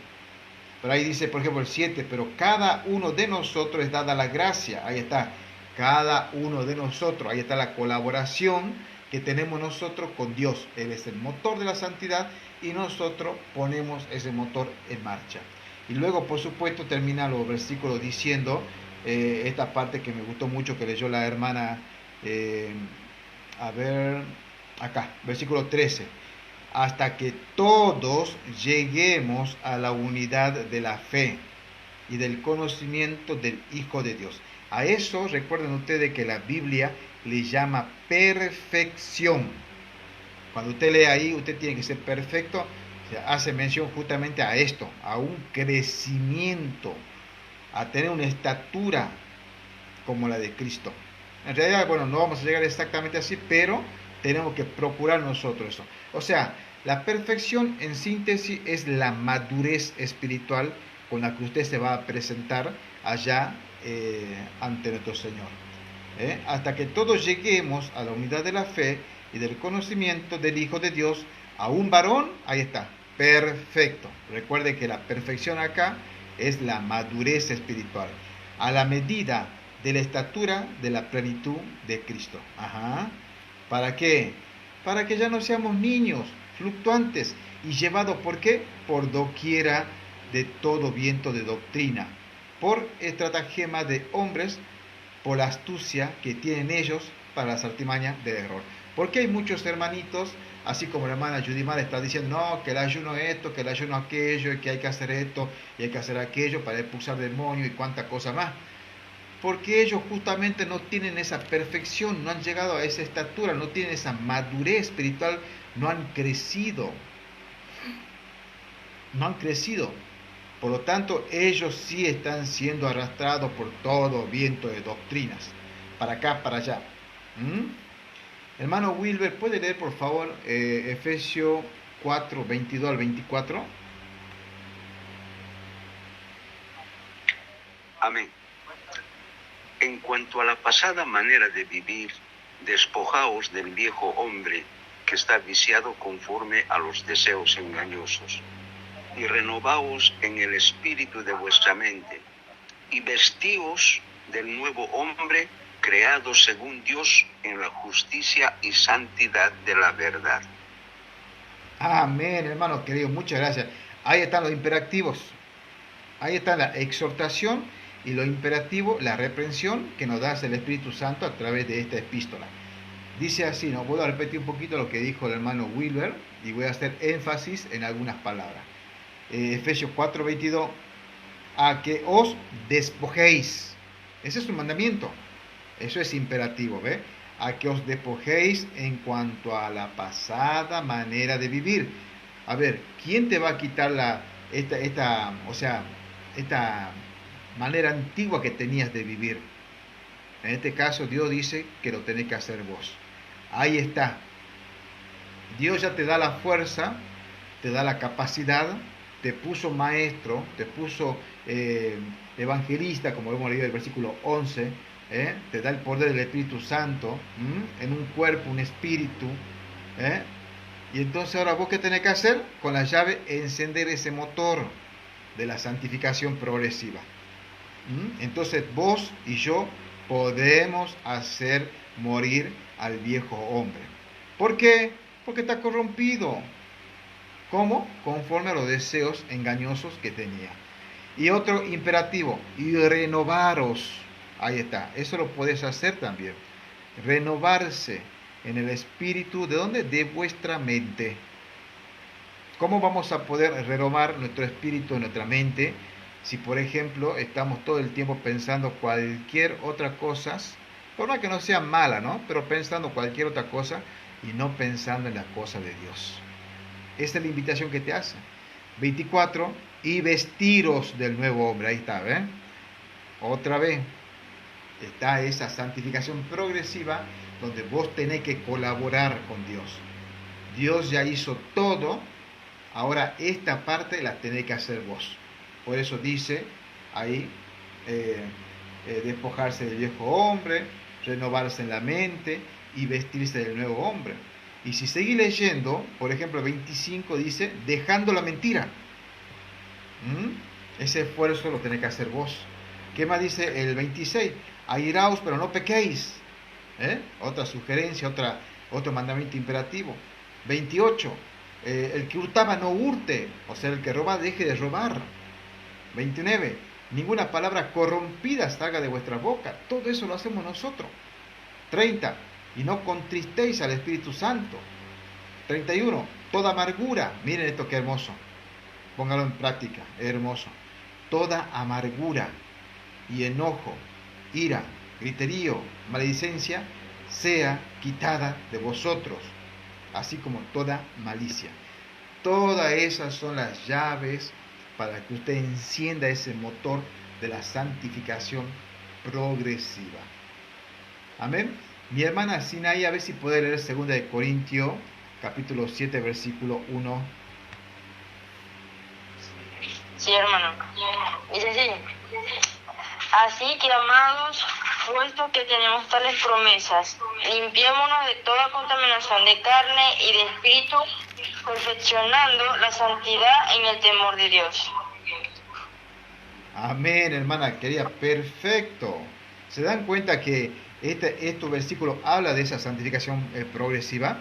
Pero ahí dice, por ejemplo, el 7, pero cada uno de nosotros es dada la gracia. Ahí está. Cada uno de nosotros, ahí está la colaboración que tenemos nosotros con Dios. Él es el motor de la santidad y nosotros ponemos ese motor en marcha. Y luego, por supuesto, termina los versículos diciendo esta parte que me gustó mucho, que leyó la hermana, a ver, acá, versículo 13. Hasta que todos lleguemos a la unidad de la fe y del conocimiento del Hijo de Dios. A eso recuerden ustedes que la Biblia le llama perfección. Cuando usted lee ahí, usted tiene que ser perfecto. O sea, hace mención justamente a esto, a un crecimiento, a tener una estatura como la de Cristo. En realidad, bueno, no vamos a llegar exactamente así, pero tenemos que procurar nosotros eso. O sea, la perfección en síntesis es la madurez espiritual con la que usted se va a presentar allá ante nuestro Señor. Hasta que todos lleguemos a la unidad de la fe y del conocimiento del Hijo de Dios, a un varón, ahí está, perfecto. Recuerde que la perfección acá es la madurez espiritual, a la medida de la estatura de la plenitud de Cristo. ¿Para qué? Para que ya no seamos niños fluctuantes y llevados, ¿por qué? Por doquiera de todo viento de doctrina, por estratagema de hombres, por la astucia que tienen ellos para las artimañas del error. Porque hay muchos hermanitos, así como la hermana Judimar está diciendo, no, que el ayuno esto, que el ayuno aquello, y que hay que hacer esto, y hay que hacer aquello para expulsar demonio y cuánta cosa más. Porque ellos justamente no tienen esa perfección, no han llegado a esa estatura, no tienen esa madurez espiritual, no han crecido. No han crecido. Por lo tanto, ellos sí están siendo arrastrados por todo viento de doctrinas, para acá, para allá. Hermano Wilber, ¿puede leer por favor Efesios 4, 22 al 24? Amén. En cuanto a la pasada manera de vivir, despojaos del viejo hombre que está viciado conforme a los deseos engañosos, y renovaos en el espíritu de vuestra mente, y vestíos del nuevo hombre creado según Dios en la justicia y santidad de la verdad. Amén, hermano querido, muchas gracias. Ahí están los imperativos, ahí está la exhortación y lo imperativo, la reprensión que nos da el Espíritu Santo a través de esta epístola. Dice así, ¿no? Voy a repetir un poquito lo que dijo el hermano Wilber y voy a hacer énfasis en algunas palabras. Efesios 4:22, a que os despojéis. Ese es un mandamiento, eso es imperativo, ¿ve? A que os despojéis en cuanto a la pasada manera de vivir. A ver, ¿quién te va a quitar esta manera antigua que tenías de vivir? En este caso, Dios dice que lo tenés que hacer vos. Ahí está. Dios ya te da la fuerza, te da la capacidad, te puso maestro, te puso evangelista, como hemos leído en el versículo 11, te da el poder del Espíritu Santo, en un cuerpo, un espíritu, y entonces ahora vos qué tenés que hacer, con la llave encender ese motor de la santificación progresiva. Entonces vos y yo podemos hacer morir al viejo hombre. ¿Por qué? Porque está corrompido. ¿Cómo? Conforme a los deseos engañosos que tenía. Y otro imperativo, y renovaros. Ahí está, eso lo puedes hacer también. Renovarse en el espíritu, ¿de dónde? De vuestra mente. ¿Cómo vamos a poder renovar nuestro espíritu, nuestra mente, si por ejemplo estamos todo el tiempo pensando cualquier otra cosa, por más que no sea mala, ¿no? Pero pensando cualquier otra cosa y no pensando en las cosas de Dios? Esta es la invitación que te hace. 24, y vestiros del nuevo hombre. Ahí está, ¿ven? Otra vez está esa santificación progresiva donde vos tenés que colaborar con Dios. Dios ya hizo todo, ahora esta parte la tenés que hacer vos. Por eso dice ahí, despojarse del viejo hombre, renovarse en la mente y vestirse del nuevo hombre. Y si seguís leyendo, por ejemplo, 25 dice, dejando la mentira. Ese esfuerzo lo tenés que hacer vos. ¿Qué más dice el 26? Airaos, pero no pequéis. Otra sugerencia, otro mandamiento imperativo. 28. El que hurtaba no hurte, o sea, el que roba deje de robar. 29. Ninguna palabra corrompida salga de vuestra boca. Todo eso lo hacemos nosotros. 30. Y no contristéis al Espíritu Santo. 31. Toda amargura. Miren esto qué hermoso. Póngalo en práctica, es hermoso. Toda amargura y enojo, ira, griterío, maledicencia, sea quitada de vosotros, así como toda malicia. Todas esas son las llaves para que usted encienda ese motor de la santificación progresiva. Amén. Mi hermana Sinaí, a ver si puede leer 2 de Corintios, capítulo 7, versículo 1. Sí, hermano. Dice así. Así que, amados, puesto que tenemos tales promesas, limpiémonos de toda contaminación de carne y de espíritu, perfeccionando la santidad en el temor de Dios. Amén, hermana querida, perfecto. ¿Se dan cuenta que este versículo habla de esa santificación progresiva?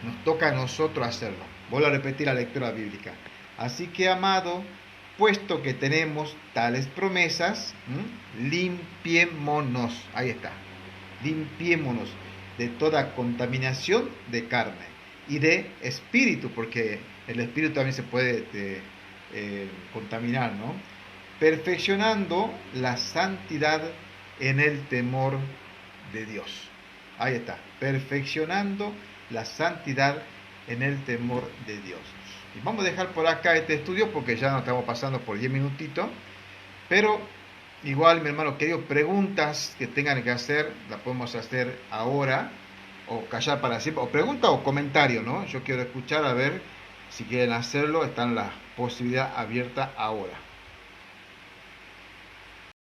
Nos toca a nosotros hacerlo. Vuelvo a repetir la lectura bíblica. Así que, amado, puesto que tenemos tales promesas, limpiémonos. Ahí está. Limpiémonos de toda contaminación de carne y de espíritu, porque el espíritu también se puede contaminar, ¿no? Perfeccionando la santidad en el temor de Dios. Ahí está. Perfeccionando la santidad en el temor de Dios. Y vamos a dejar por acá este estudio porque ya nos estamos pasando por 10 minutitos. Pero igual, mi hermano querido, preguntas que tengan que hacer, las podemos hacer ahora o callar para siempre. O pregunta o comentario, ¿no? Yo quiero escuchar a ver si quieren hacerlo. Están las posibilidades abiertas ahora.